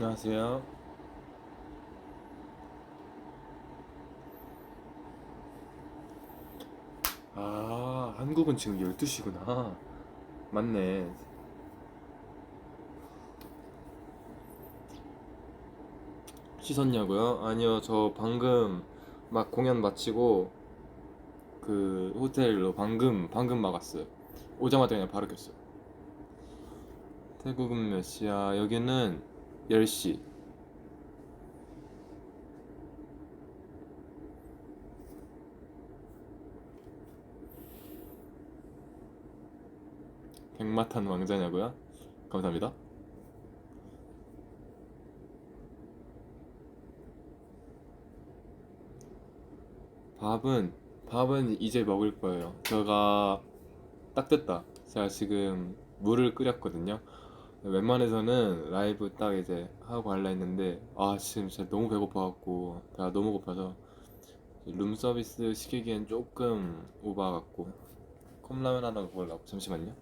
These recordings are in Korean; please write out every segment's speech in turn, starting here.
안녕하세요. 한국은 지금 12시구나. 맞네. 씻었냐고요? 아니요, 저 방금 막 공연 마치고 그 호텔로 방금 막 왔어요. 오자마자 그냥 바로 켰어요. 태국은 몇 시야? 여기는 10시. 백마탄 왕자냐고요? 감사합니다. 밥은, 밥은 이제 먹을 거예요. 제가 딱 됐다. 제가 지금 물을 끓였거든요. 웬만해서는 라이브 딱 이제 하고 할라 했는데 지금 진짜 너무 배고파갖고 배가 너무 고파서 룸서비스 시키기엔 조금 오바 같고 컵라면 하나 먹으려고. 잠시만요.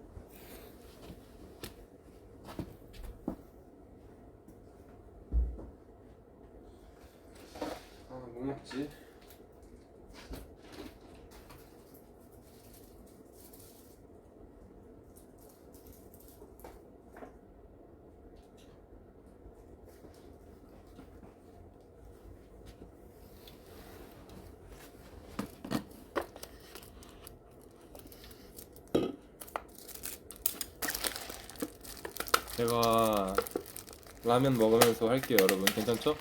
뭐 먹지? 제가 라면 먹으면서 할게요, 여러분. 괜찮죠?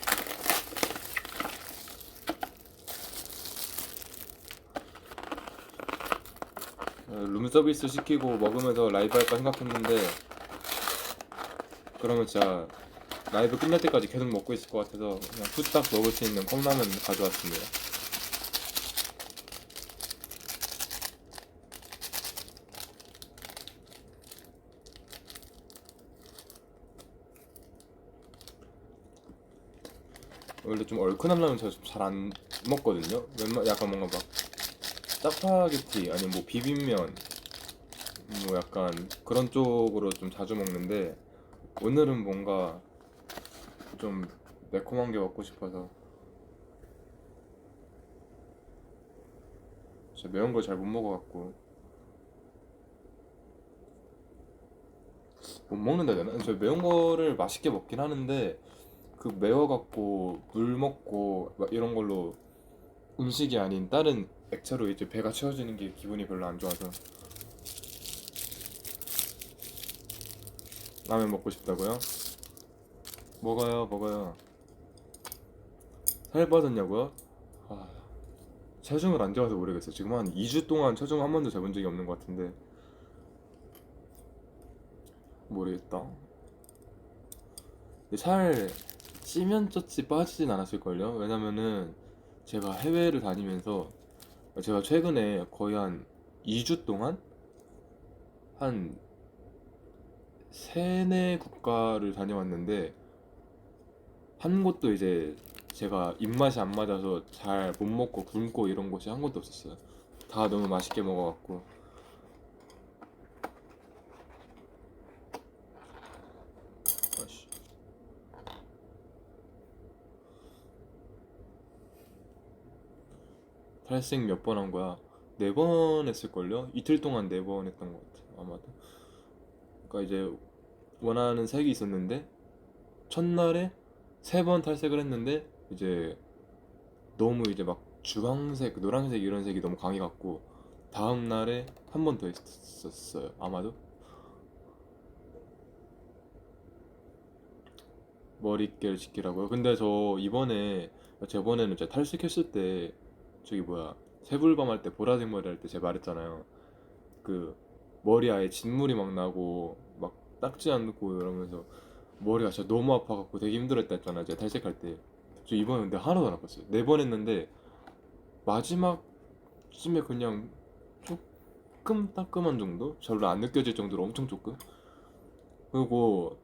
룸서비스 시키고 먹으면서 라이브 할까 생각했는데 그러면 진짜 라이브 끝날 때까지 계속 먹고 있을 것 같아서 그냥 후딱 먹을 수 있는 컵라면 가져왔습니다. 원래 좀 얼큰한 라면 제가 잘 안 먹거든요. 약간 뭔가 막 짜파게티 아니면 뭐 비빔면 뭐 약간 그런 쪽으로 좀 자주 먹는데 오늘은 뭔가 좀 매콤한 게 먹고 싶어서. 제가 매운 걸 잘 못 먹어갖고 못 먹는다 해야 되나? 저 매운 거를 맛있게 먹긴 하는데 그 매워갖고 물 먹고 막 이런 걸로 음식이 아닌 다른 액체로 이제 배가 채워지는 게 기분이 별로 안 좋아서. 라면 먹고 싶다고요? 먹어요, 먹어요. 살 빠졌냐고요? 아, 체중을 안 재봐서 모르겠어요. 지금 한 2주 동안 체중 한 번도 재본 적이 없는 것 같은데 모르겠다. 근데 살 찌면 쪘지 빠지진 않았을걸요? 왜냐면은 제가 해외를 다니면서 제가 최근에 거의 한 2주 동안 한 세네 국가를 다녀왔는데 한 곳도 이제 제가 입맛이 안 맞아서 잘 못 먹고 굶고 이런 곳이 한 곳도 없었어요. 다 너무 맛있게 먹어갖고. 아씨. 탈색 몇 번 한 거야? 4번 했을걸요? 이틀 동안 4번 했던 것 같아요, 아마도. 그러니까 이제 원하는 색이 있었는데 첫날에 3번 탈색을 했는데 이제 너무 이제 막 주황색, 노란색 이런 색이 너무 강해갖고 다음 날에 한 번 더 했었어요, 아마도. 머릿결 식기라고요? 근데 저 이번에 저번에는 제가 탈색했을 때 저기 뭐야 세불밤 할 때 보라색 머리 할 때 제가 말했잖아요. 그 머리 아예 진물이 막 나고 막 닦지 않고 이러면서 머리가 진짜 너무 아파갖고 되게 힘들었다 했잖아요, 제가 탈색할 때. 저 이번에 근데 하나도 안 아팠어요. 4번 했는데 마지막쯤에 그냥 조금 따끔한 정도? 별로 안 느껴질 정도로 엄청 조금. 그리고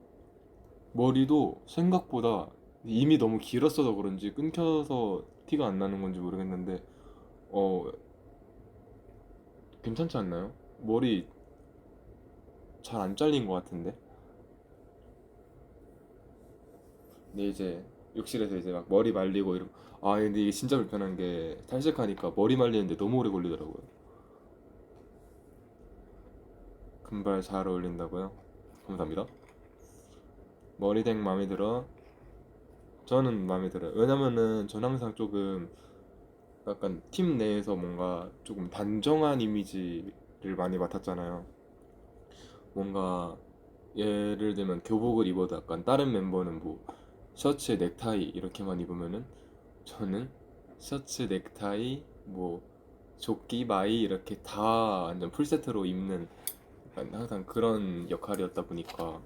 머리도 생각보다 이미 너무 길었어서 그런지 끊겨서 티가 안 나는 건지 모르겠는데 어 괜찮지 않나요? 머리 잘 안 잘린 것 같은데. 근데 이제 욕실에서 이제 막 머리 말리고 이러고, 아 근데 이게 진짜 불편한 게 탈색하니까 머리 말리는데 너무 오래 걸리더라고요. 금발 잘 어울린다고요? 감사합니다. 머리색 마음에 들어. 저는 마음에 들어요. 왜냐면은 전 항상 조금 약간 팀 내에서 뭔가 조금 단정한 이미지를 많이 맡았잖아요. 뭔가 예를 들면 교복을 입어도 약간 다른 멤버는 뭐 셔츠에 넥타이 이렇게만 입으면은 저는 셔츠, 넥타이, 뭐 조끼, 마이 이렇게 다 완전 풀세트로 입는 약간 항상 그런 역할이었다 보니까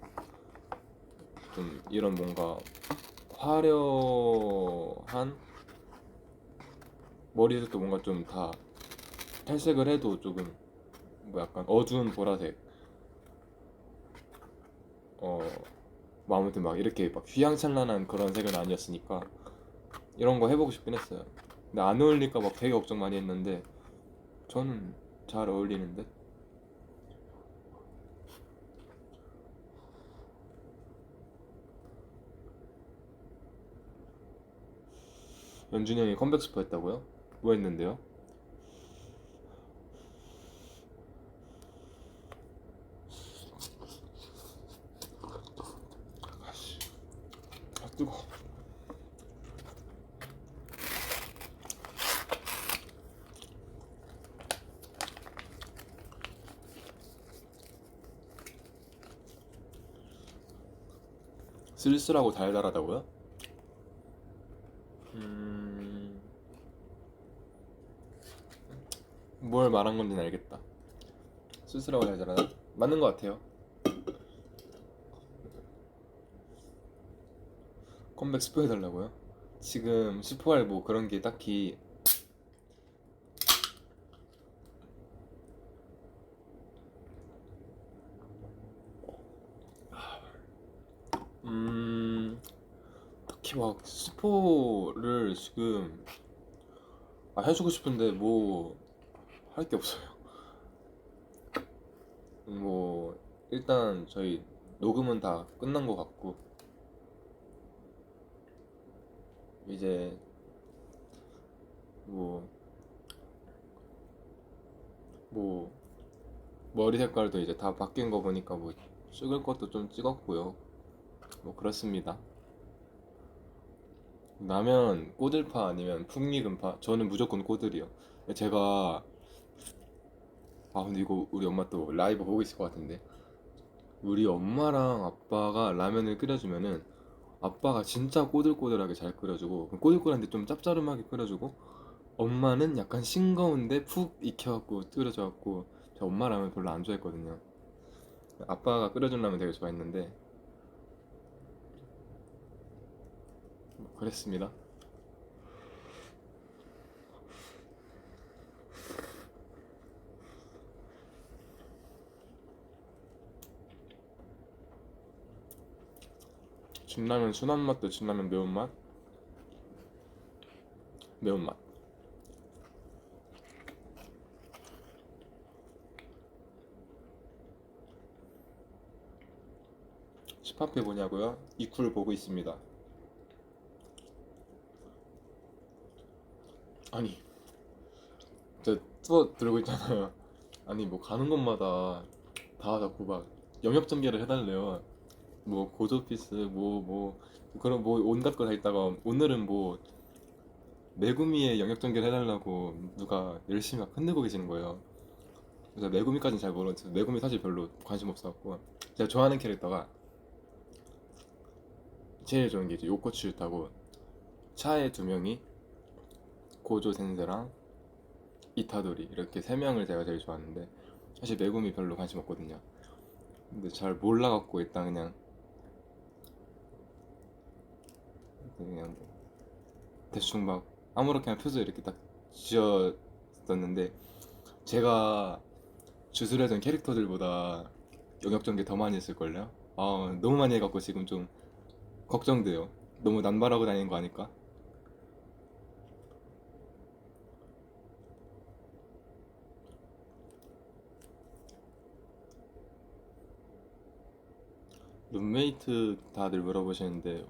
좀 이런 뭔가 화려한 머리색도 뭔가 좀 다 탈색을 해도 조금 뭐 약간 어두운 보라색 어 뭐 아무튼 막 이렇게 막 휘황찬란한 그런 색은 아니었으니까 이런 거 해보고 싶긴 했어요. 근데 안 어울릴까 막 되게 걱정 많이 했는데 저는 잘 어울리는데. 연준이 형이 컴백 스포 했다고요? 뭐 했는데요? 아씨, 아 뜨거. 쓸쓸하고 달달하다고요? 음, 뭘 말한 건지는 알겠다. 쓸쓸하고 달달하다? 맞는 것 같아요. 컴백 스포 해달라고요? 지금 스포할 뭐 그런 게 딱히 음, 딱히 막 스포를 지금 해주고 싶은데 뭐 할 게 없어요. 뭐 일단 저희 녹음은 다 끝난 것 같고 이제 뭐 뭐 머리 색깔도 이제 다 바뀐 거 보니까 뭐 찍을 것도 좀 찍었고요. 뭐 그렇습니다. 라면 꼬들파 아니면 풍미금파? 저는 무조건 꼬들이요. 제가 근데 이거 우리 엄마 또 라이브 보고 있을 것 같은데 우리 엄마랑 아빠가 라면을 끓여주면은 아빠가 진짜 꼬들꼬들하게 잘 끓여주고 꼬들꼬들한데 좀 짭짤하게 끓여주고 엄마는 약간 싱거운데 푹 익혀갖고 끓여줘갖고 저 엄마 라면 별로 안 좋아했거든요. 아빠가 끓여준 라면 되게 좋아했는데 뭐 그랬습니다. 진라면 순한 맛도 진라면 매운맛? 매운맛. 집합해 보냐고요? 이쿨 보고 있습니다. 아니 저 투어 들고 있잖아요. 아니 뭐 가는 곳마다 다 자꾸 막 영역 전개를 해달래요. 뭐 고조피스 뭐 그런 뭐 온갖 거 다 있다가 오늘은 뭐 메구미의 영역 전개를 해달라고 누가 열심히 막 흔들고 계시는 거예요. 그래서 메구미까지는 잘 모르겠어요. 메구미 사실 별로 관심 없어갖고 제가 좋아하는 캐릭터가 제일 좋은 게 이제 요코츠 타고 차에 두 명이 고조 센세랑 이타도리 이렇게 세 명을 제가 제일 좋아하는데 사실 메구미 별로 관심 없거든요. 근데 잘 몰라갖고 일단 그냥 뭐 대충 막 아무렇게나 표정 이렇게 딱 지었었는데 제가 주술했던 캐릭터들보다 영역 전개 더 많이 했을걸요? 너무 많이 해갖고 지금 좀 걱정돼요. 너무 남발하고 다니는 거 아닐까? 룸메이트 다들 물어보시는데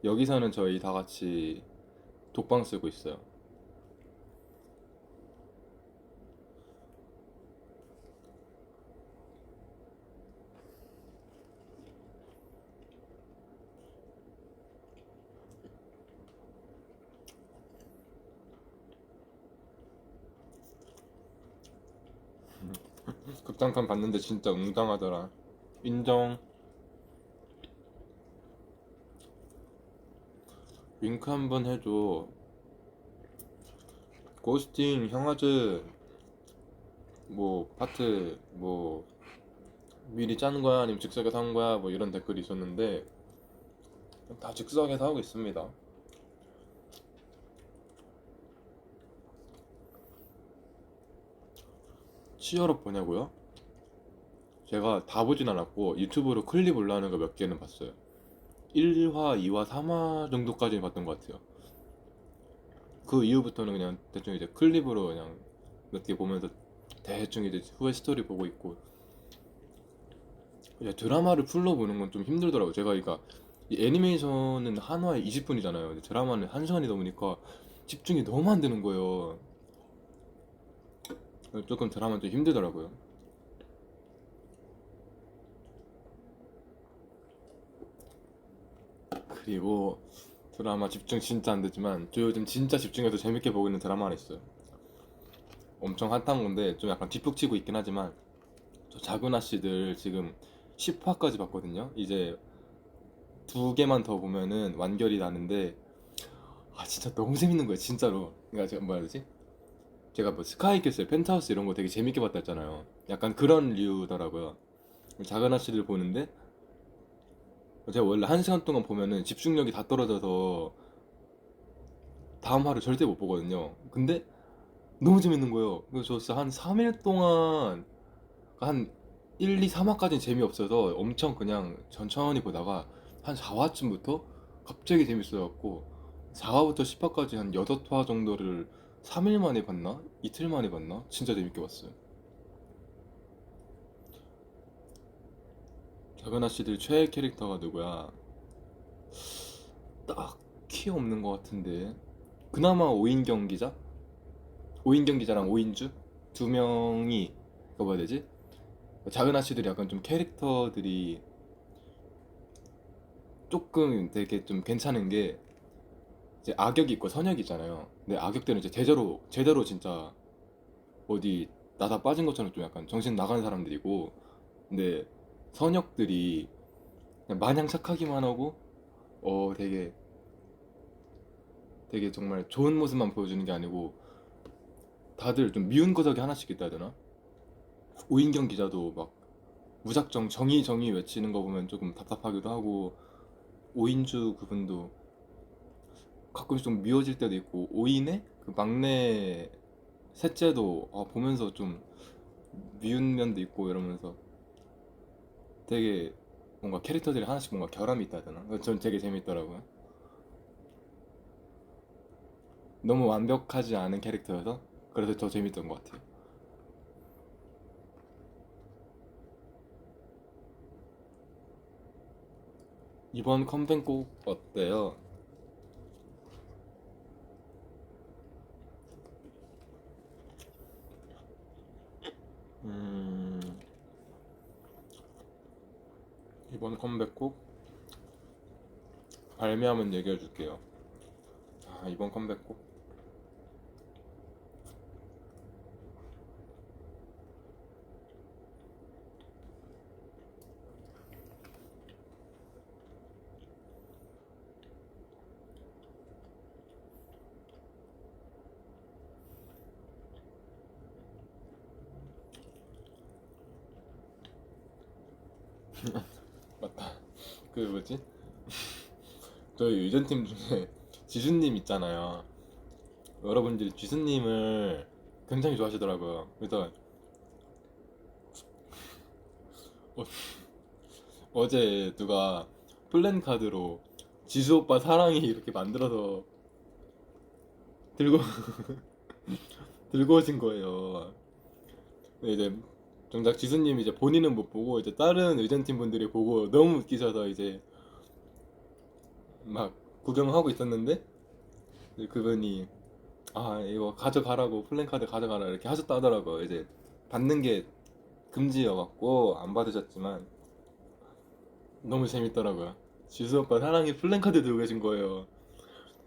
여기서는 저희 다 같이 독방 쓰고 있어요. 극장판 봤는데 진짜 웅장하더라. 인정. 윙크 한번 해줘. 고스팅, 형아즈, 뭐 파트 뭐 미리 짜는 거야 아니면 즉석에서 한 거야 뭐 이런 댓글이 있었는데 다 즉석에서 하고 있습니다. 치얼업 보냐고요? 제가 다 보진 않았고 유튜브로 클립 올라오는 거 몇 개는 봤어요. 1화, 2화, 3화 정도까지 봤던 것 같아요. 그 이후부터는 그냥 대충 이제 클립으로 그냥 몇 개 보면서 대충 이제 후에 스토리 보고 있고, 이제 드라마를 풀로 보는 건 좀 힘들더라고요. 제가 그러니까 이 애니메이션은 한 화에 20분이잖아요. 드라마는 1시간이 넘으니까 집중이 너무 안 되는 거예요. 조금 드라마 좀 힘들더라고요. 그리고 드라마 집중 진짜 안 되지만 저 요즘 진짜 집중해서 재밌게 보고 있는 드라마 하나 있어요. 엄청 핫한 건데 좀 약간 뒷북 치고 있긴 하지만 저 작은 아씨들 지금 10화까지 봤거든요. 이제 두 개만 더 보면은 완결이 나는데 아 진짜 너무 재밌는 거예요 진짜로. 그러니까 제가 뭐라 해야 되지? 제가 뭐 스카이캐슬, 펜트하우스 이런 거 되게 재밌게 봤다 했잖아요. 약간 그런 류더라고요. 작은 아씨들 보는데 제가 원래 1시간 동안 보면은 집중력이 다 떨어져서 다음 화를 절대 못 보거든요. 근데 너무 재밌는 거예요. 그래서 저 진짜 한 3일 동안 한 1, 2, 3화까지는 재미없어서 엄청 그냥 천천히 보다가 한 4화쯤부터 갑자기 재밌어갖고 4화부터 10화까지 한 8화 정도를 3일 만에 봤나? 이틀 만에 봤나? 진짜 재밌게 봤어요. 작은 아씨들 최애 캐릭터가 누구야? 딱히 없는 것 같은데 그나마 오인경 기자? 오인경 기자랑 오인주? 두 명이 그 뭐야 되지? 작은 아씨들이 약간 좀 캐릭터들이 조금 되게 좀 괜찮은 게 이제 악역이 있고 선역이 있잖아요. 근데 악역들은 이제 제대로 진짜 어디 나다 빠진 것처럼 좀 약간 정신 나간 사람들이고, 근데 선역들이 그냥 마냥 착하기만 하고 되게 정말 좋은 모습만 보여주는 게 아니고 다들 좀 미운 구석이 하나씩 있다 해야 되나? 오인경 기자도 막 무작정 정의 정의 외치는 거 보면 조금 답답하기도 하고, 오인주 그분도 가끔씩 좀 미워질 때도 있고, 오인의 그 막내 셋째도 보면서 좀 미운 면도 있고 이러면서 되게 뭔가 캐릭터들이 하나씩 뭔가 결함이 있다 해야 되나? 전 되게 재밌더라고요. 너무 완벽하지 않은 캐릭터여서 그래서 더 재밌던 것 같아요. 이번 컴백곡 어때요? 음, 이번 컴백곡 발매하면 얘기해 줄게요. 이번 컴백곡 맞다. 그 뭐지? 저희 유전팀 중에 지수님 있잖아요. 여러분들이 지수님을 굉장히 좋아하시더라고요. 그래서 어, 어제 누가 플랜카드로 지수 오빠 사랑해 이렇게 만들어서 들고 들고 오신 거예요. 근데 이제 정작 지수님 이제 본인은 못 보고 이제 다른 의전팀 분들이 보고 너무 웃기셔서 이제 막 구경하고 있었는데 그분이 아 이거 가져가라고 플랜카드 가져가라 이렇게 하셨다 하더라고요. 이제 받는 게 금지여갖고 안 받으셨지만 너무 재밌더라고요. 지수 오빠 사랑이 플랜카드 들고 계신 거예요.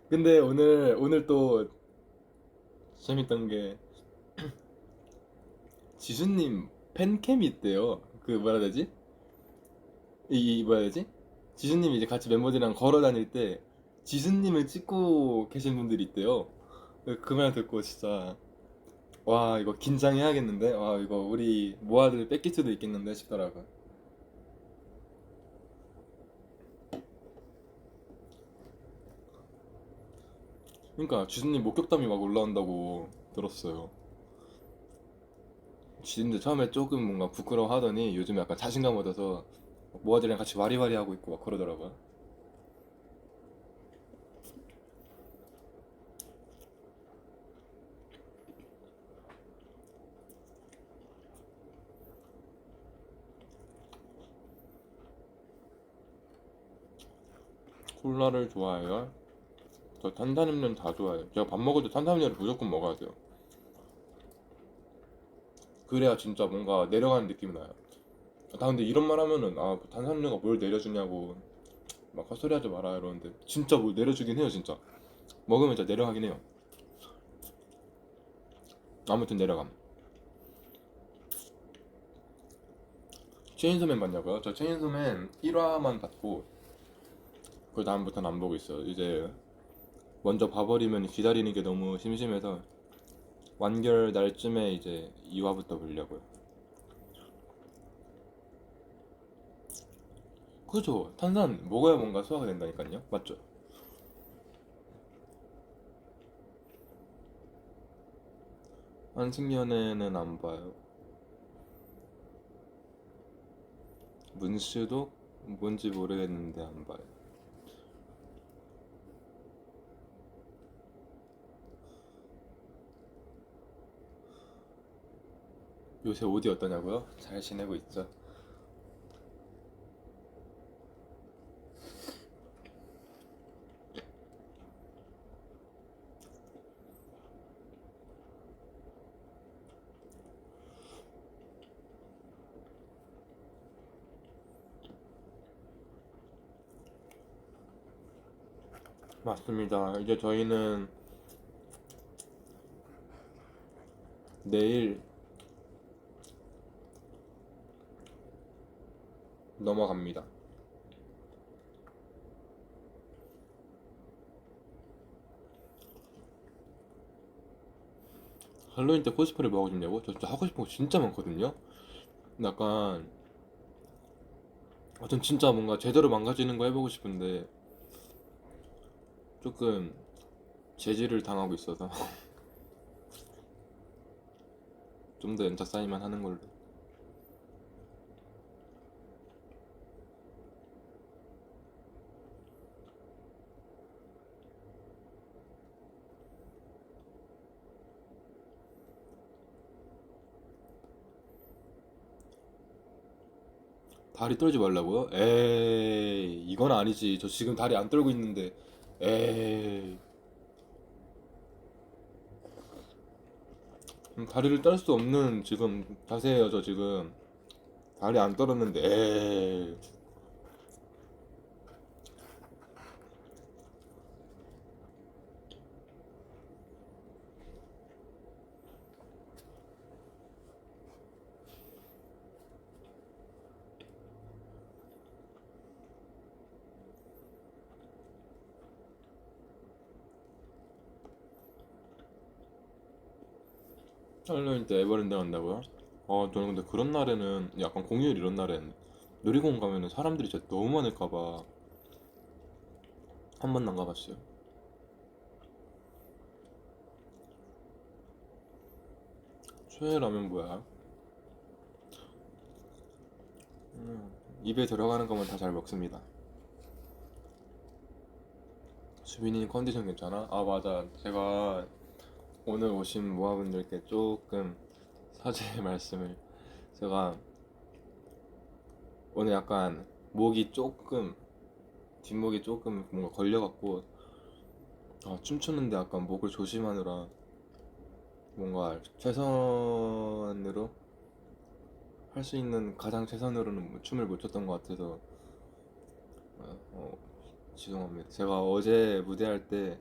근데 오늘 또 재밌던 게 지수님 팬캠이 있대요. 그 뭐라 해야 되지? 뭐라 해야 되지? 지수님이 이제 같이 멤버들이랑 걸어 다닐 때 지수님을 찍고 계신 분들이 있대요. 그 말 듣고 진짜 와 이거 긴장해야겠는데? 와 이거 우리 모아들 뺏길 수도 있겠는데 싶더라고요. 그러니까 지수님 목격담이 막 올라온다고 들었어요. 지수님도 처음에 조금 뭔가 부끄러워 하더니 요즘 약간 자신감 얻어서 모아들이랑 같이 와리와리 하고 있고 막 그러더라고요. 콜라를 좋아해요? 저 탄산음료는 다 좋아해요. 제가 밥 먹을 때 탄산음료를 무조건 먹어야 돼요. 그래야 진짜 뭔가 내려가는 느낌이 나요. 나 근데 이런 말 하면은 아 탄산음료가 뭘 내려주냐고 막 헛소리 하지 마라 이러는데 진짜 뭘 내려주긴 해요 진짜. 먹으면 진짜 내려가긴 해요. 아무튼 내려감. 체인소맨 봤냐고요? 저 체인소맨 1화만 봤고 그 다음부터는 안 보고 있어요. 이제 먼저 봐버리면 기다리는 게 너무 심심해서 완결 날쯤에 이제 2화부터 보려고요. 그죠? 탄산 먹어야 뭔가 소화가 된다니까요. 맞죠? 한승연애는 안 봐요. 문슈도 뭔지 모르겠는데 안 봐요. 요새 어디 어떠냐고요? 잘 지내고 있죠? 맞습니다. 이제 저희는 내일 넘어갑니다. 할로윈 때 코스프레 뭐 하고 싶냐고? 저 진짜 하고 싶은 거 진짜 많거든요? 근데 약간 전 진짜 뭔가 제대로 망가지는 거 해보고 싶은데 조금 제지를 당하고 있어서 좀 더 연차 쌓이면 하는 걸로. 다리 떨지 말라고요? 에이 이건 아니지. 저 지금 다리 안 떨고 있는데 에이 다리를 떨 수 없는 지금 자세예요. 저 지금 다리 안 떨었는데 에이 할로윈 때 에버랜드 간다고요? 저는 근데 그런 날에는 약간 공휴일 이런 날엔 놀이공원 가면은 사람들이 진짜 너무 많을까봐 한 번도 안 가봤어요. 최애 라면 뭐야? 입에 들어가는 거면 다 잘 먹습니다. 수빈이 컨디션 괜찮아? 아 맞아. 제가 오늘 오신 모아분들께 조금 사죄의 말씀을. 제가 오늘 약간 목이 조금 뒷목이 조금 뭔가 걸려갖고 춤추는데 약간 목을 조심하느라 뭔가 최선으로 할 수 있는 가장 최선으로는 춤을 못 췄던 것 같아서 어, 죄송합니다. 제가 어제 무대할 때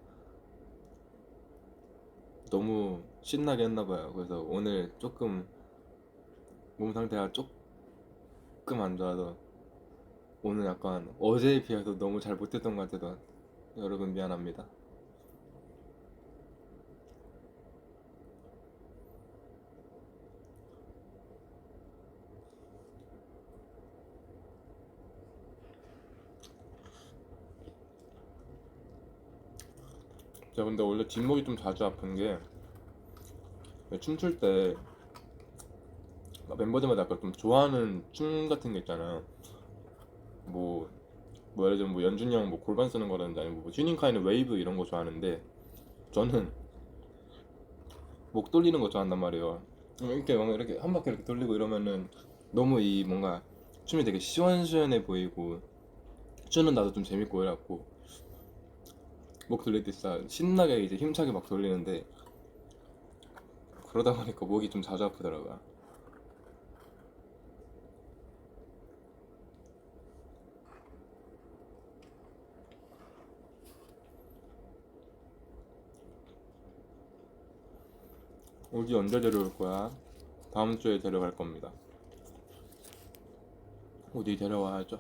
너무 신나게 했나 봐요. 그래서 오늘 조금 몸 상태가 조금 안 좋아서 오늘 약간 어제에 비해서 너무 잘 못했던 것 같아서 여러분 미안합니다. 제가 근데 원래 뒷목이 좀 자주 아픈 게 춤출 때 멤버들마다 약간 좀 좋아하는 춤 같은 게 있잖아요. 뭐, 예를 들면 뭐 연준이 형 뭐 골반 쓰는 거라든지 아니면 뭐 휴닝카이는 웨이브 이런 거 좋아하는데 저는 목 돌리는 거 좋아한단 말이에요. 이렇게 뭔가 이렇게 한 바퀴 이렇게 돌리고 이러면은 너무 이 뭔가 춤이 되게 시원시원해 보이고 추는 나도 좀 재밌고 이래갖고 목 돌릴 때 진짜 신나게 이제 힘차게 막 돌리는데 그러다 보니까 목이 좀 자주 아프더라고요. 어디 언제 데려올 거야? 다음 주에 데려갈 겁니다. 어디 데려와야죠.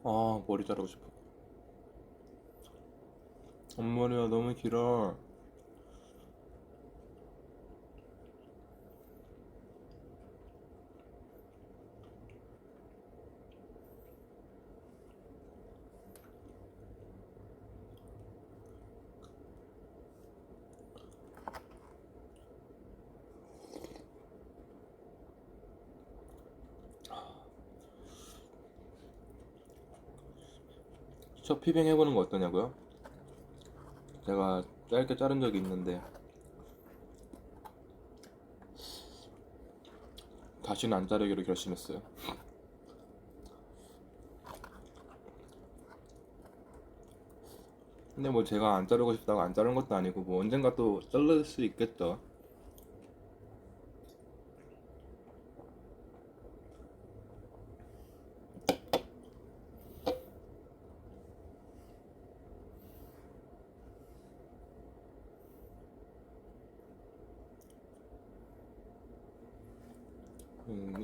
아, 머리 자르고 싶어. 앞머리가 너무 길어. 첫 피뱅 해보는 거 어떠냐고요? 제가 짧게 자른 적이 있는데 다시는 안 자르기로 결심했어요. 근데 뭐 제가 안 자르고 싶다고 안 자른 것도 아니고 뭐 언젠가 또 자를 수 있겠죠.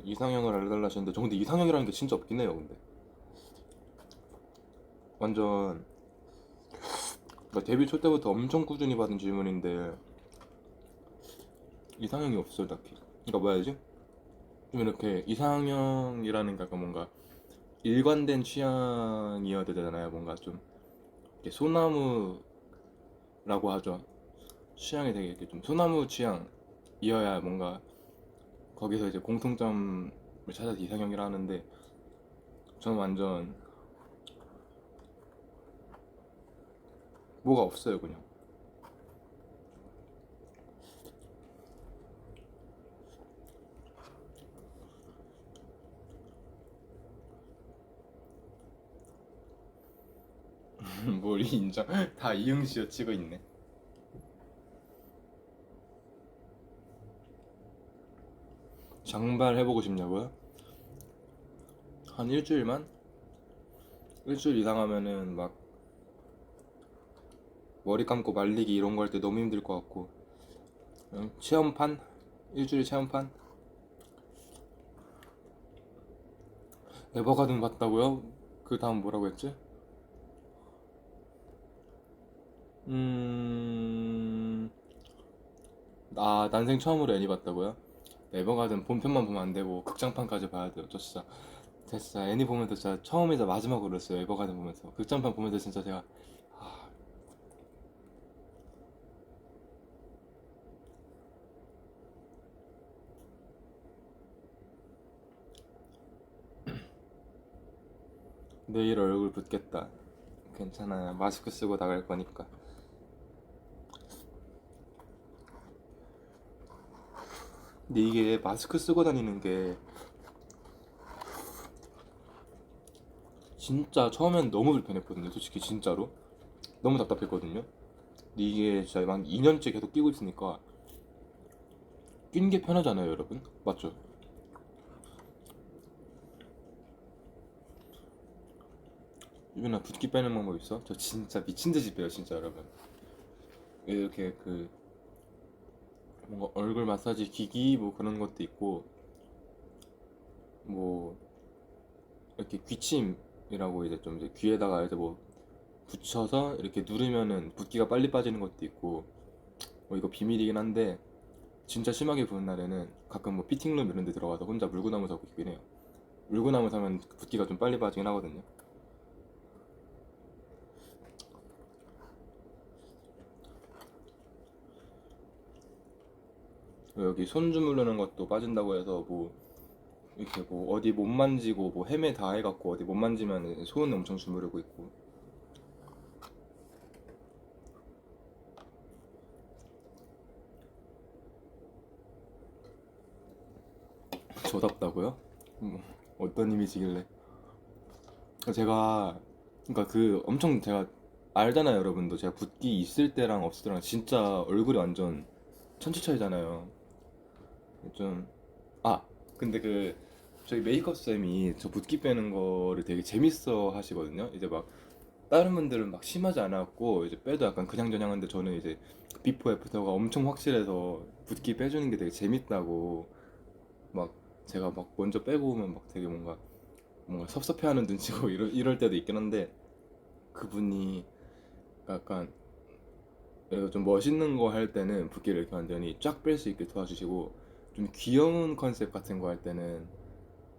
이상형을 알려달라 하시는데 저 근데 이상형이라는 게 진짜 없긴 해요. 근데 완전 그러니까 데뷔 초 때부터 엄청 꾸준히 받은 질문인데 이상형이 없어요 딱히. 그러니까 뭐라 해야 되지? 좀 이렇게 이상형이라는 게 약간 뭔가 일관된 취향이어야 되잖아요. 뭔가 좀 이렇게 소나무라고 하죠. 취향이 되게 이렇게 좀 소나무 취향이어야 뭔가 거기서 이제 공통점을 찾아서 이상형이라 하는데 저는 완전 뭐가 없어요 그냥. 뭘 인정. 다 이응시어 치고 있네. 장발 해보고 싶냐고요? 한 일주일만? 일주일 이상 하면은 막 머리 감고 말리기 이런 거 할 때 너무 힘들 것 같고 체험판? 일주일 체험판? 에버가든 봤다고요? 그 다음 뭐라고 했지? 음... 난생 처음으로 애니 봤다고요? 에버가든 본편만 보면 안 되고 극장판까지 봐야 돼요. 저 진짜 애니 보면서 진짜 처음이자 마지막으로 그랬어요. 에버가든 보면서 극장판 보면서 진짜 제가 아, 내일 얼굴 붓겠다. 괜찮아요. 마스크 쓰고 나갈 거니까. 근데 이게 마스크 쓰고 다니는 게 진짜 처음엔 너무 불편했거든요. 솔직히 진짜로 너무 답답했거든요. 근데 이게 진짜 한 2년째 계속 끼고 있으니까 낀 게 편하잖아요, 여러분. 맞죠? 유빈아, 붓기 빼는 방법 있어? 저 진짜 미친 듯이 빼요, 진짜 여러분. 이렇게 그 뭔가 얼굴 마사지 기기 뭐 그런 것도 있고, 뭐 이렇게 귀침이라고 이제 좀 이제 귀에다가 이제 뭐 붙여서 이렇게 누르면은 붓기가 빨리 빠지는 것도 있고, 뭐 이거 비밀이긴 한데 진짜 심하게 부은 날에는 가끔 뭐 피팅룸 이런 데 들어가서 혼자 물구나무 서고 있긴 해요. 물구나무 서면 붓기가 좀 빨리 빠지긴 하거든요. 여기 손 주무르는 것도 빠진다고 해서 뭐 이렇게 뭐 어디 못 만지고 뭐 헤매 다 해갖고 어디 못 만지면 손 엄청 주무르고 있고. 저답다고요? 뭐 어떤 이미지길래? 제가 그러니까 그 엄청 제가 알잖아요, 여러분도. 제가 붓기 있을 때랑 없을 때랑 진짜 얼굴이 완전 천지 차이잖아요. 좀, 아, 근데 그 저희 메이크업 쌤이 저 붓기 빼는 거를 되게 재밌어 하시거든요. 이제 막 다른 분들은 막 심하지 않았고 이제 빼도 약간 그냥저냥한데 저는 이제 비포 애프터가 엄청 확실해서 붓기 빼주는 게 되게 재밌다고. 막 제가 막 먼저 빼고 오면 막 되게 뭔가 섭섭해하는 눈치고 이럴 때도 있긴 한데, 그분이 약간 좀 멋있는 거 할 때는 붓기를 이렇게 완전히 쫙 뺄 수 있게 도와주시고, 좀 귀여운 컨셉 같은 거 할 때는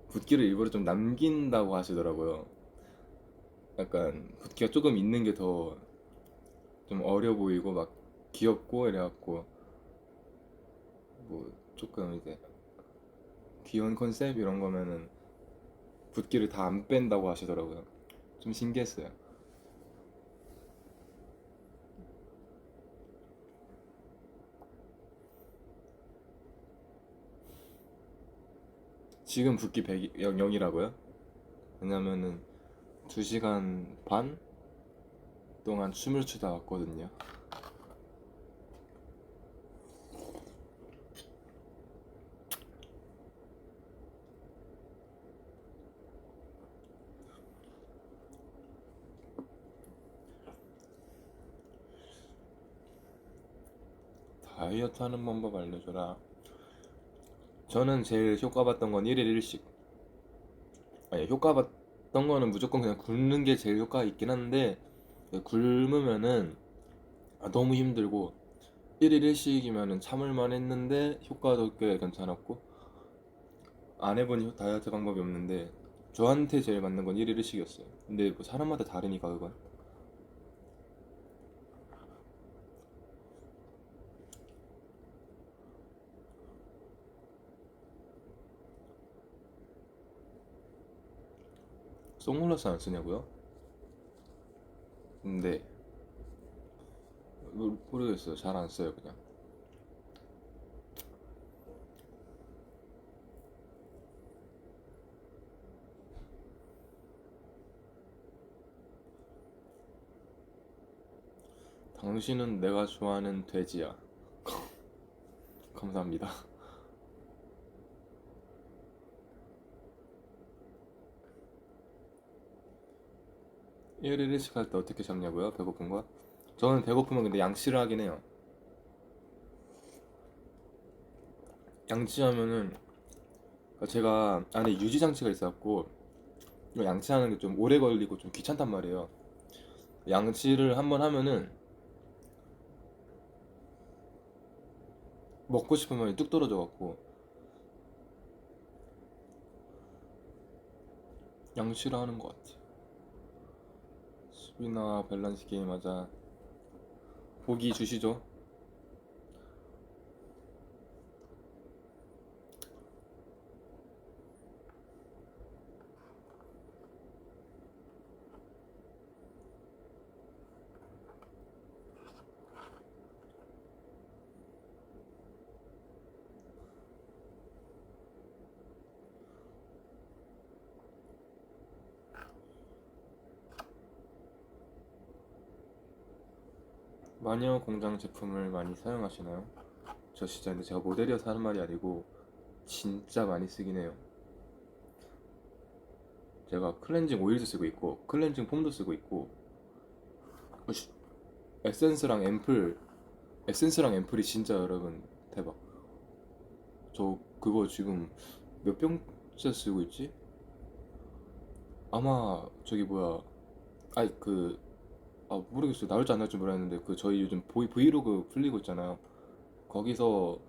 붓기를 일부러 좀 남긴다고 하시더라고요. 약간 붓기가 조금 있는 게 더 좀 어려 보이고 막 귀엽고 이래갖고, 뭐 조금 이제 귀여운 컨셉 이런 거면은 붓기를 다 안 뺀다고 하시더라고요. 좀 신기했어요. 지금 붓기 0이라고요? 왜냐면은 2시간 반 동안 춤을 추다 왔거든요. 다이어트 하는 방법 알려줘라. 저는 제일 효과 봤던 건 1일 1식. 아니, 효과 봤던 거는 무조건 그냥 굶는 게 제일 효과가 있긴 한데, 굶으면은 너무 힘들고, 1일 1식이면은 참을만 했는데 효과도 꽤 괜찮았고, 안 해본 다이어트 방법이 없는데 저한테 제일 맞는 건 1일 1식이었어요. 근데 뭐 사람마다 다르니까 그건. 선글라스 안 쓰냐고요? 근데 모르겠어요. 잘 안 써요 그냥. 당신은 내가 좋아하는 돼지야. 감사합니다. 1일 1식 할 때 어떻게 잡냐고요? 배고픈 거? 저는 배고프면 근데 양치를 하긴 해요. 양치하면은 제가 안에 유지 장치가 있어갖고 이거 양치하는 게 좀 오래 걸리고 좀 귀찮단 말이에요. 양치를 한번 하면은 먹고 싶은 말이 뚝 떨어져갖고 양치를 하는 것 같아. 수비나 밸런스 게임 하자. 보기 주시죠. 마녀 공장 제품을 많이 사용하시나요? 저 진짜 근데 제가 모델이어서 하는 말이 아니고 진짜 많이 쓰긴 해요. 제가 클렌징 오일도 쓰고 있고 클렌징 폼도 쓰고 있고 어씨, 에센스랑 앰플 에센스랑 앰플이 진짜 여러분 대박. 저 그거 지금 몇 병째 쓰고 있지? 아마 저기 뭐야 아이 그 모르겠어요. 나올지 안 나올지 모르겠는데 그 저희 요즘 브이로그 풀리고 있잖아요. 거기서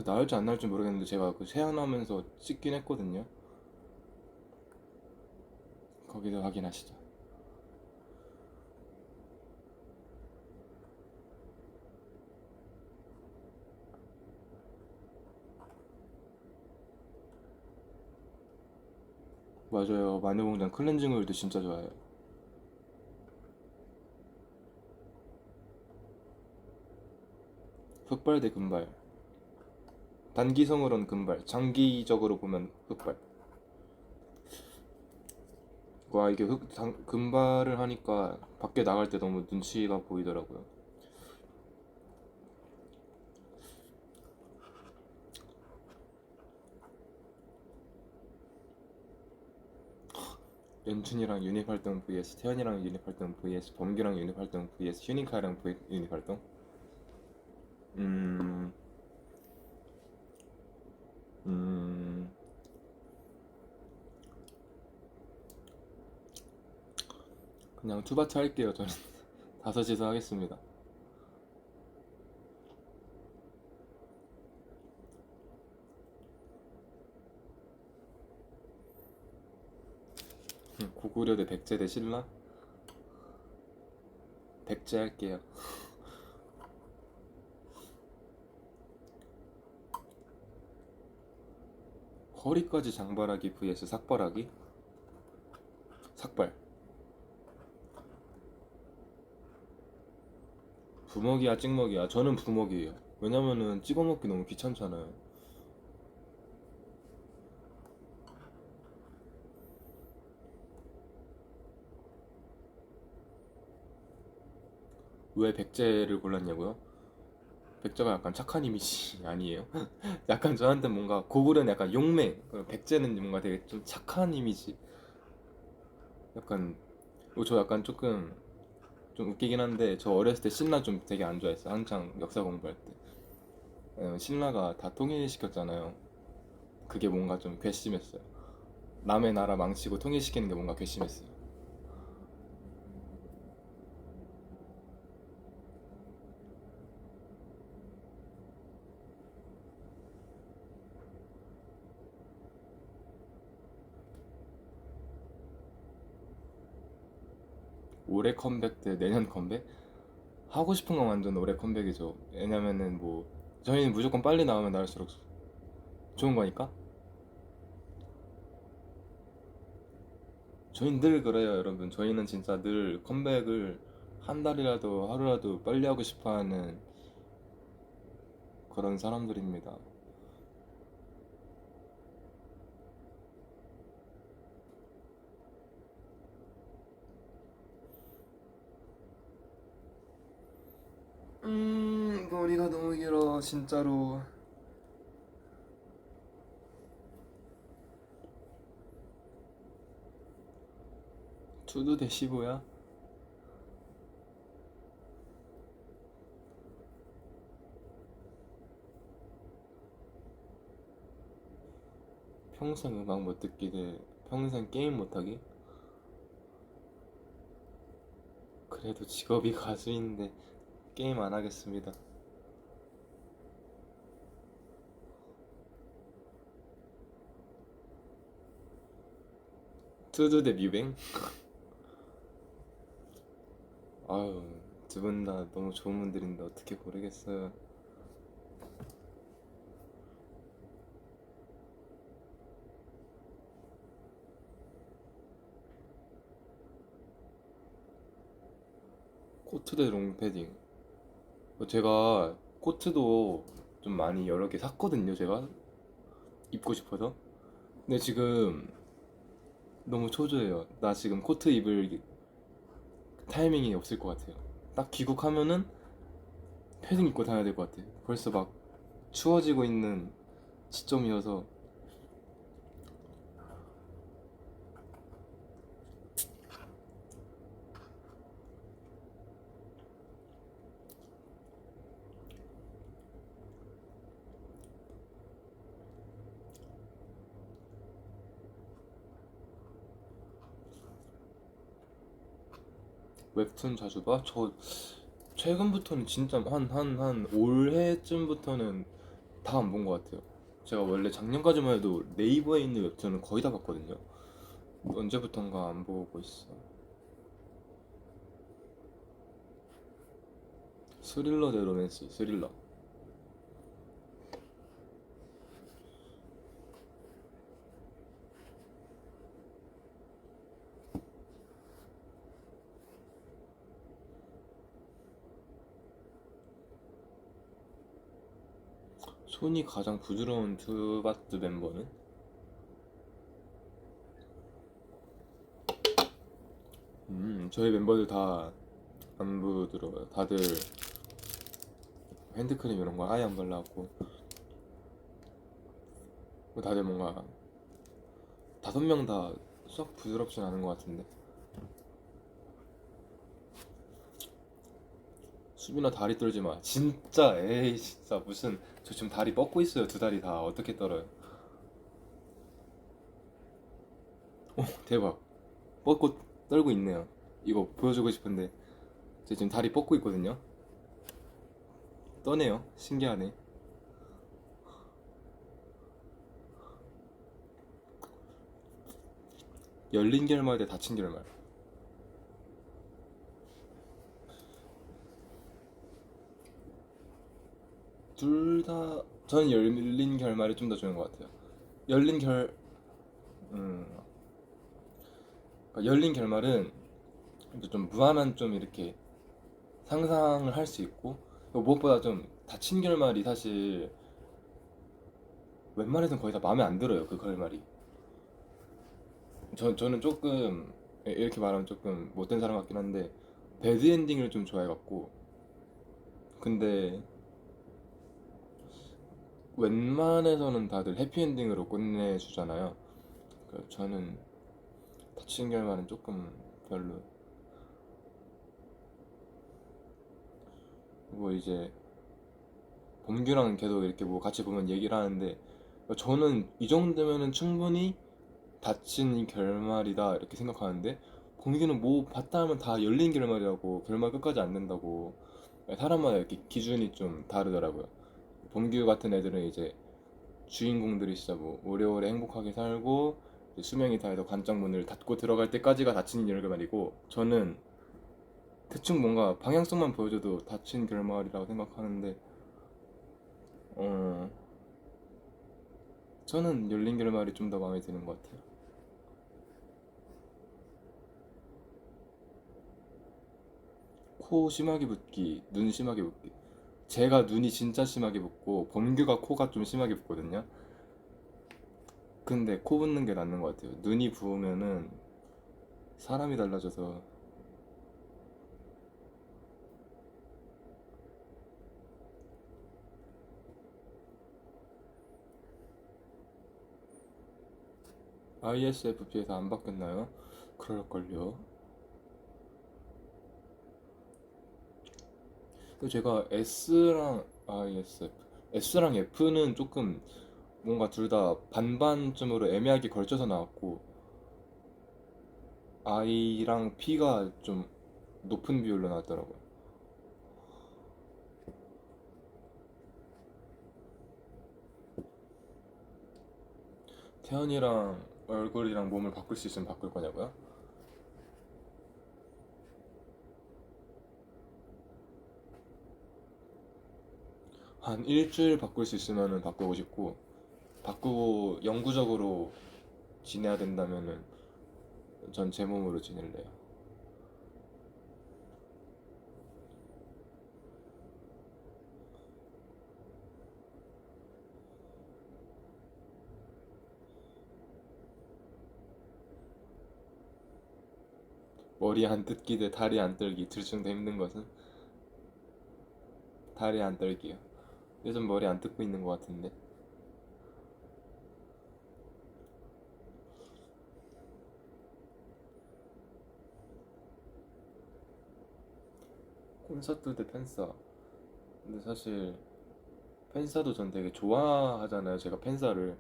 나올지 안 나올지 모르겠는데 제가 그 세안하면서 찍긴 했거든요. 거기서 확인하시죠. 맞아요. 마녀공장 클렌징 오일도 진짜 좋아요. 흑발 대 금발. 단기성으로는 금발, 장기적으로 보면 흑발. 와 이게 금발을 하니까 밖에 나갈 때 너무 눈치가 보이더라고요. 연춘이랑 유닛 활동 vs 태연이랑 유닛 활동 vs 범규랑 유닛 활동 vs 휴닝카랑 유닛 활동. 음, 음, 그냥 투바투 할게요. 저는 다섯이서 하겠습니다. 고구려 대 백제 대 신라? 백제 할게요. 허리까지 장발하기 vs 삭발하기? 삭발. 부먹이야 찍먹이야? 저는 부먹이에요. 왜냐면은 찍어먹기 너무 귀찮잖아요. 왜 백제를 골랐냐고요? 백제가 약간 착한 이미지 아니에요? 약간 저한테 뭔가 고구려는 약간 용맹, 그리고 백제는 뭔가 되게 좀 착한 이미지. 약간 저 약간 조금 좀 웃기긴 한데 저 어렸을 때 신라 좀 되게 안 좋아했어요. 한창 역사 공부할 때. 신라가 다 통일시켰잖아요. 그게 뭔가 좀 괘씸했어요. 남의 나라 망치고 통일시키는 게 뭔가 괘씸했어요. 올해 컴백 때 내년 컴백? 하고 싶은 건 완전 올해 컴백이죠. 왜냐면은 뭐 저희는 무조건 빨리 나오면 나올수록 좋은 거니까. 저희는 늘 그래요, 여러분. 저희는 진짜 늘 컴백을 한 달이라도 하루라도 빨리 하고 싶어 하는 그런 사람들입니다. 머리가 너무 길어, 진짜로. 투두 대 15야? 평생 음악 못 듣기 대 평생 게임 못 하기? 그래도 직업이 가수인데 게임 안 하겠습니다. 투두 대 뮤뱅? 아유, 두 분 다 너무 좋은 분들인데 어떻게 고르겠어요. 코트 대 롱패딩. 제가 코트도 좀 많이 여러 개 샀거든요, 제가 입고 싶어서. 근데 지금 너무 초조해요. 나 지금 코트 입을 타이밍이 없을 것 같아요. 딱 귀국하면은 패딩 입고 다녀야 될 것 같아. 벌써 막 추워지고 있는 시점이어서. 웹툰 자주 봐? 저 최근부터는 진짜 한 올해쯤부터는 다 안 본 것 같아요. 제가 원래 작년까지만 해도 네이버에 있는 웹툰은 거의 다 봤거든요. 언제부턴가 안 보고 있어. 스릴러 대 로맨스, 스릴러. 손이 가장 부드러운 투바트 멤버는? 저희 멤버들 다 안 부드러워요. 다들 핸드크림 이런 거 아예 안 발라갖고 다들 뭔가 5명 다 썩 부드럽진 않은 것 같은데. 수빈아 다리 떨지 마. 진짜 에이 진짜 무슨 저 지금 다리 뻗고 있어요. 두 다리 다 어떻게 떨어요? 대박. 뻗고 떨고 있네요. 이거 보여주고 싶은데 저 지금 다리 뻗고 있거든요. 떠네요. 신기하네. 열린 결말 대 닫힌 결말. 둘 다 저는 열린 결말이 좀 더 좋은 것 같아요. 열린 결 음, 그러니까 열린 결말은 이제 좀 무한한 좀 이렇게 상상을 할 수 있고 무엇보다 좀 닫힌 결말이 사실 웬만해서는 거의 다 마음에 안 들어요. 그 결말이. 저는 조금 이렇게 말하면 조금 못된 사람 같긴 한데 배드 엔딩을 좀 좋아해갖고 근데 웬만해서는 다들 해피엔딩으로 끝내주잖아요. 저는 닫힌 결말은 조금 별로. 뭐 이제 범규랑 계속 이렇게 뭐 같이 보면 얘기를 하는데 저는 이 정도면은 충분히 닫힌 결말이다 이렇게 생각하는데 범규는 뭐 봤다 하면 다 열린 결말이라고 결말 끝까지 안 nen다고. 사람마다 이렇게 기준이 좀 다르더라고요. 범규 같은 애들은 이제 주인공들이 진짜 뭐 오래오래 행복하게 살고 이제 수명이 다해서 관짝문을 닫고 들어갈 때까지가 닫힌 결말이고 저는 대충 뭔가 방향성만 보여줘도 닫힌 결말이라고 생각하는데 어 저는 열린 결말이 좀 더 마음에 드는 것 같아요. 코 심하게 붓기, 눈 심하게 붓기. 제가 눈이 진짜 심하게 붓고 범규가 코가 좀 심하게 붓거든요. 근데 코 붓는 게 낫는 것 같아요. 눈이 부으면은 사람이 달라져서. ISFP에서 안 바뀌었나요? 그럴걸요. 제가 S랑 ISF, S랑 F는 조금 뭔가 둘 다 반반쯤으로 애매하게 걸쳐서 나왔고 I랑 P가 좀 높은 비율로 나왔더라고요. 태연이랑 얼굴이랑 몸을 바꿀 수 있으면 바꿀 거냐고요? 한 일주일 바꿀 수 있으면 바꾸고 싶고 바꾸고 영구적으로 지내야 된다면은 전 제 몸으로 지낼래요. 머리 안 뜯기 대 다리 안 떨기 둘 중 더 힘든 것은? 다리 안 떨게요. 요즘 머리 안 뜯고 있는 것 같은데. 콘서트 때 팬싸. 근데 사실 팬싸도 전 되게 좋아하잖아요. 제가 팬싸를.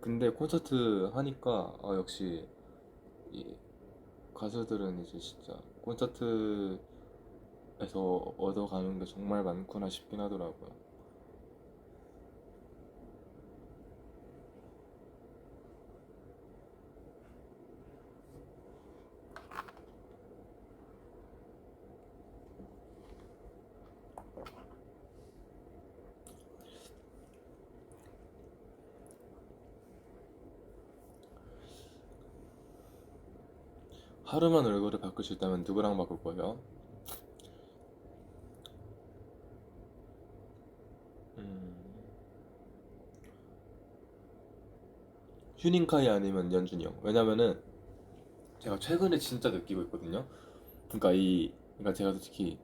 근데 콘서트 하니까 역시 이 가수들은 이제 진짜 콘서트에서 얻어가는 게 정말 많구나 싶긴 하더라고요. 하루만 얼굴을 바꿀 수 있다면 누구랑 바꿀 거예요? 음, 휴닝카이 아니면 연준이 형. 왜냐면은 제가 최근에 진짜 느끼고 있거든요. 그러니까 제가 솔직히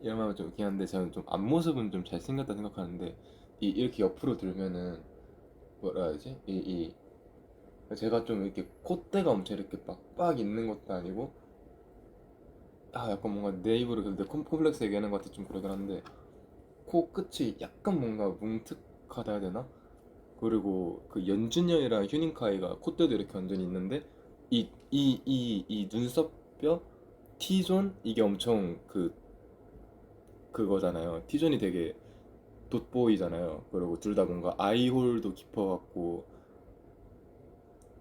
이런 말은 좀 웃긴 한데 저는 좀 앞모습은 좀 잘생겼다 생각하는데 이렇게 옆으로 들면은 뭐라 해야지? 제가 좀 이렇게 콧대가 엄청 이렇게 빡빡 있는 것도 아니고 약간 뭔가 내 입으로 근데 콤플렉스 얘기하는 것 같아 좀 그러긴 한데 코 끝이 약간 뭔가 뭉툭하다 해야 되나? 그리고 그 연준형이랑 휴닝카이가 콧대도 이렇게 완전히 있는데 이 눈썹뼈 T존 이게 엄청 그거잖아요. T존이 되게 돋보이잖아요. 그리고 둘 다 뭔가 아이홀도 깊어갖고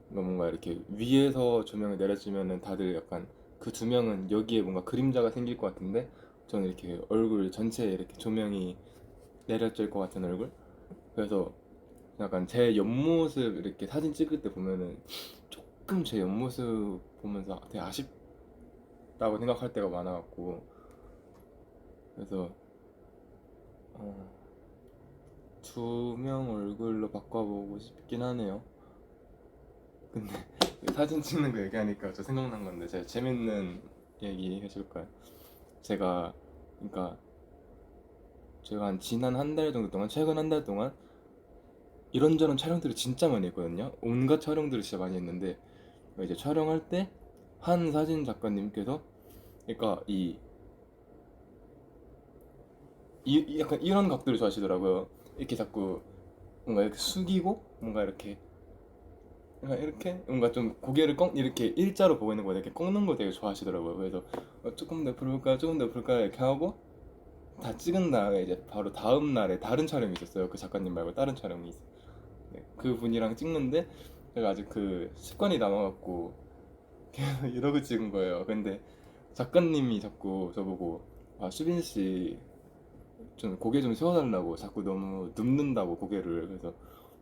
뭔가 이렇게 위에서 조명이 내려지면은 다들 약간 그 두 명은 여기에 뭔가 그림자가 생길 것 같은데 저는 이렇게 얼굴 전체에 이렇게 조명이 내려질 것 같은 얼굴. 그래서 약간 제 옆모습 이렇게 사진 찍을 때 보면은 조금 제 옆모습 보면서 되게 아쉽다고 생각할 때가 많아갖고 그래서 어, 두 명 얼굴로 바꿔보고 싶긴 하네요. 근데 사진 찍는 거 얘기하니까 저 생각난 건데 제가 재밌는 얘기 해줄까요? 제가 그러니까 제가 한 지난 한 달 정도 동안 최근 한 달 동안 이런저런 촬영들을 진짜 많이 했거든요. 온갖 촬영들을 진짜 많이 했는데 이제 촬영할 때 한 사진 작가님께서 그러니까 약간 이런 각도를 좋아하시더라고요. 이렇게 자꾸 뭔가 이렇게 숙이고 뭔가 이렇게 뭔가 좀 고개를 이렇게 일자로 보고 있는 거 이렇게 꺾는 거 되게 좋아하시더라고요. 그래서 조금 더 옆으로 볼까요? 조금 더 볼까요? 이렇게 하고 다 찍은 다음에 이제 바로 다음 날에 다른 촬영이 있었어요. 그 작가님 말고 다른 촬영이 있어요. 네, 그 분이랑 찍는데 제가 아직 그 습관이 남아갖고 계속 이러고 찍은 거예요. 근데 작가님이 자꾸 저보고 수빈 씨 좀 고개 좀 세워달라고 자꾸 너무 눕는다고 고개를. 그래서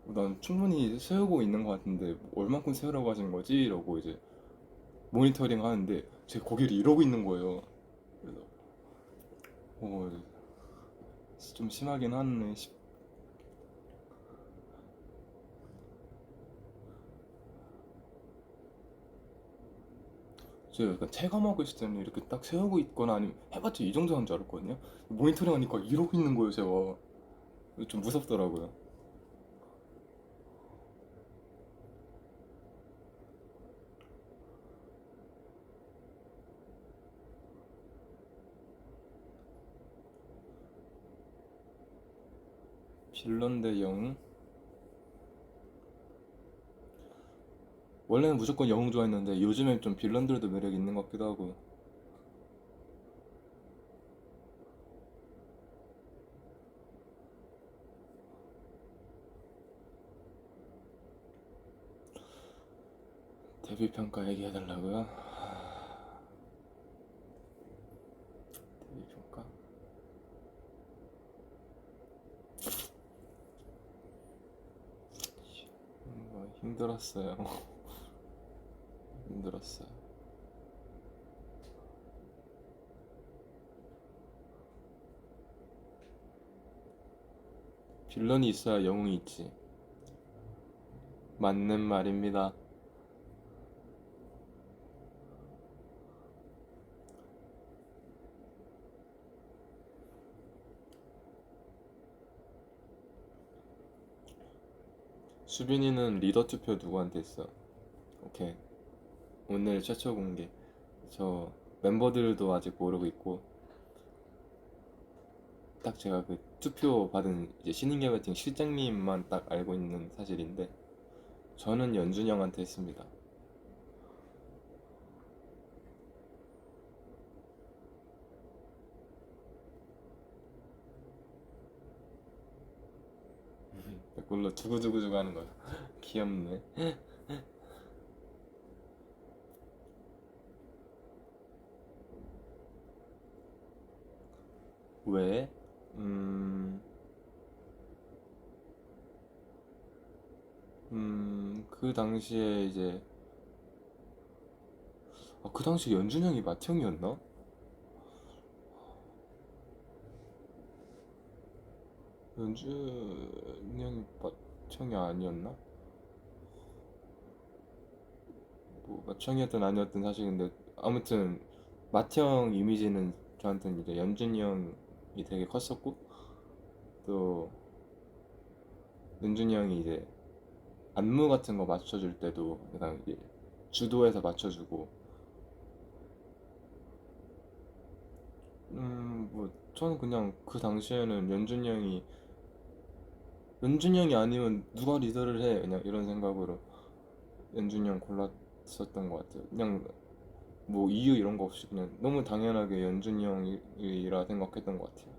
난 충분히 세우고 있는 것 같은데 얼만큼 세우라고 하신 거지? 이러고 이제 모니터링 하는데 제 고개를 이러고 있는 거예요. 그래서 어, 좀 심하긴 하네. 제가 약간 체감하고 있을 때는 이렇게 딱 세우고 있거나 아니면 해봤자 이 정도 하는 줄 알았거든요. 모니터링 하니까 이러고 있는 거예요, 제가. 좀 무섭더라고요. 빌런 대 영웅? 원래는 무조건 영웅 좋아했는데 요즘엔 좀 빌런들도 매력 있는 것 같기도 하고. 데뷔 평가 얘기해달라고요? 데뷔 평가? 힘들었어요. 힘들었어요. 빌런이 있어야 영웅이 있지. 맞는 말입니다. 수빈이는 리더 투표 누구한테 했어? 오케이. 오늘 최초 공개. 저 멤버들도 아직 모르고 있고, 딱 제가 그 투표 받은 이제 신인 개발팀 실장님만 딱 알고 있는 사실인데, 저는 연준이 형한테 했습니다. 그걸로 두구두구두구 하는 거야. 귀엽네. 왜? 음, 그 당시에 이제, 그 당시 연준 형이 맏형이었나? 연준 형이 맏형이 아니었나? 뭐, 맏형이었든 아니었든 사실 근데, 아무튼, 맏형 이미지는 저한테는 이제 연준이 형이 되게 컸었고, 또, 연준이 형이 이제 안무 같은 거 맞춰줄 때도 그냥 이제 주도해서 맞춰주고, 뭐 저는 그냥 그 당시에는 연준이 형이 아니면 누가 리더를 해? 그냥 이런 생각으로 연준이 형 골랐었던 것 같아요. 그냥 뭐 이유 이런 거 없이 그냥 너무 당연하게 연준이 형이라 생각했던 것 같아요.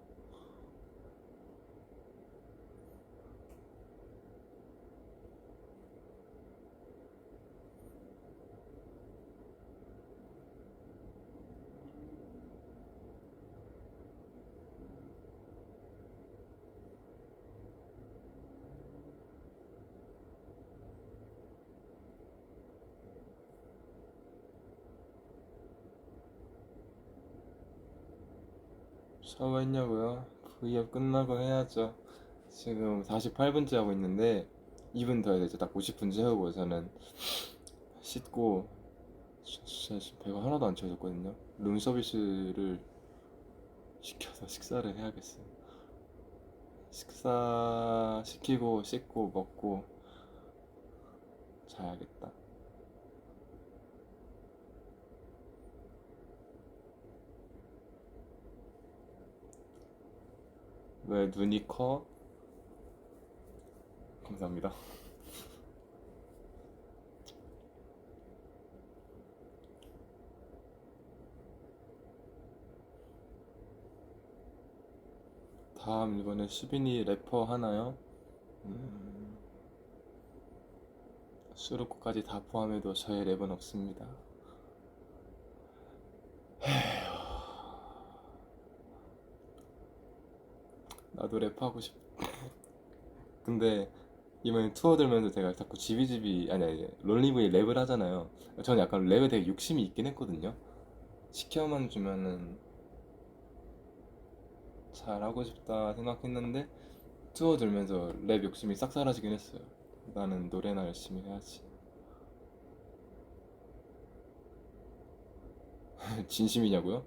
샤워했냐고요? V앱 끝나고 해야죠. 지금 48분째 하고 있는데 2분 더 해야 되죠. 딱 50분 채우고 저는 씻고, 진짜 지금 배가 하나도 안 채워졌거든요. 룸서비스를 시켜서 식사를 해야겠어요. 식사 시키고 씻고 먹고 자야겠다. 왜 눈이 커? 감사합니다. 다음 이번에 수빈이 래퍼 하나요? 음, 수록곡까지 다 포함해도 저의 랩은 없습니다. 나도 랩하고 싶. 근데 이번에 투어 들면서 제가 자꾸 지비지비 아니 아니 론리브이 랩을 하잖아요. 저는 약간 랩에 되게 욕심이 있긴 했거든요. 시켜만 주면은 잘하고 싶다 생각했는데 투어 들면서 랩 욕심이 싹 사라지긴 했어요. 나는 노래나 열심히 해야지. 진심이냐고요?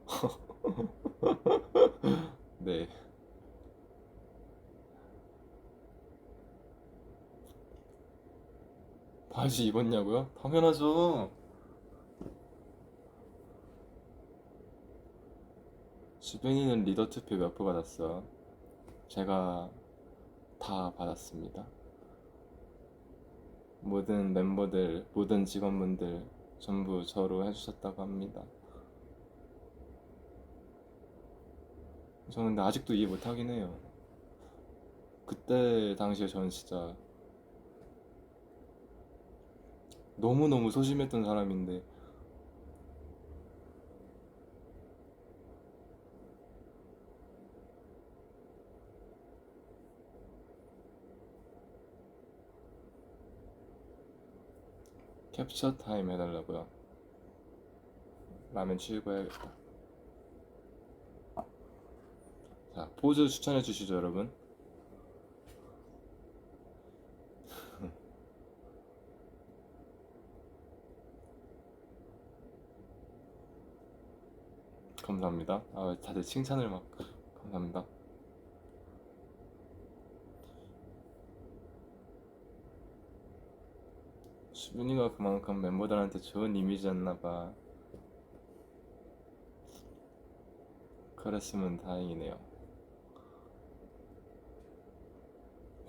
네. 바지 입었냐고요? 당연하죠. 주변이는 리더 투표 몇 표 받았어? 제가 다 받았습니다. 모든 멤버들, 모든 직원분들 전부 저로 해주셨다고 합니다. 저는 근데 아직도 이해 못하긴 해요. 그때 당시에 저는 진짜 너무너무 소심했던 사람인데 캡처 타임 해달라고요. 라면 치우고 해야겠다. 자, 포즈 추천해 주시죠, 여러분. 감사합니다. 다들 칭찬을 막. 감사합니다. 수빈이가 그만큼 멤버들한테 좋은 이미지였나봐. 그랬으면 다행이네요.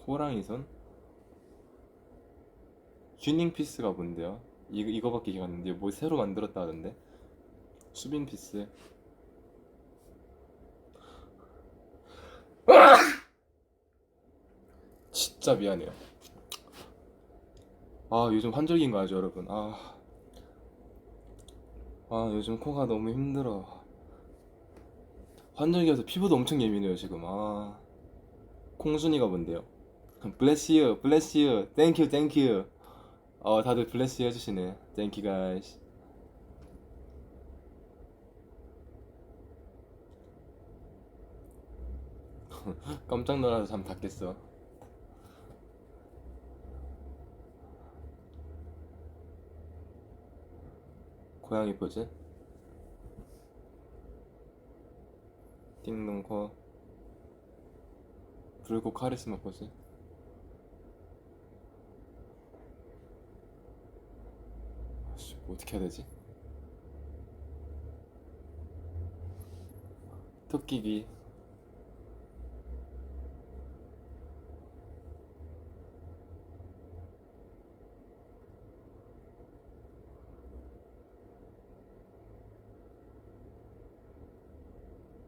호랑이 손? 튜닝 피스가 뭔데요? 이거밖에 기억 안 나는데 뭐 새로 만들었다 하던데? 수빈 피스. 진짜 미안해요. 아, 요즘 환절기인 거 알죠, 여러분? 요즘 코가 너무 힘들어. 환절기여서 피부도 엄청 예민해요, 지금. 콩순이가 뭔데요? Bless you, bless you, thank you, thank you. 다들 bless you 해주시네. Thank you, guys. 깜짝 놀라서 잠 다 깼어. 고양이 포즈? 띵동코. 불꽃 카리스마 포즈? 뭐 어떻게 해야 되지? 토끼기.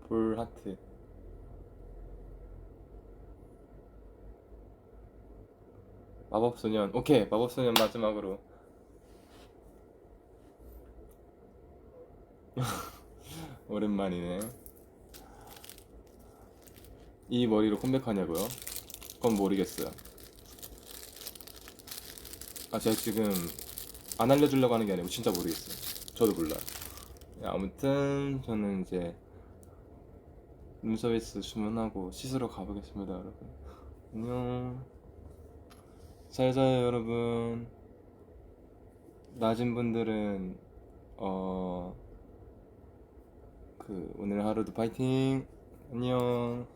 볼 하트. 마법소년. 오케이, 마법소년 마지막으로. 오랜만이네. 이 머리로 컴백하냐고요? 그건 모르겠어요. 제가 지금 안 알려주려고 하는 게 아니고 진짜 모르겠어요. 저도 몰라요. 아무튼 저는 이제 룸서비스 주문하고 씻으러 가보겠습니다, 여러분. 안녕. 잘 자요, 여러분. 낮은 분들은 오늘 하루도 파이팅. 안녕.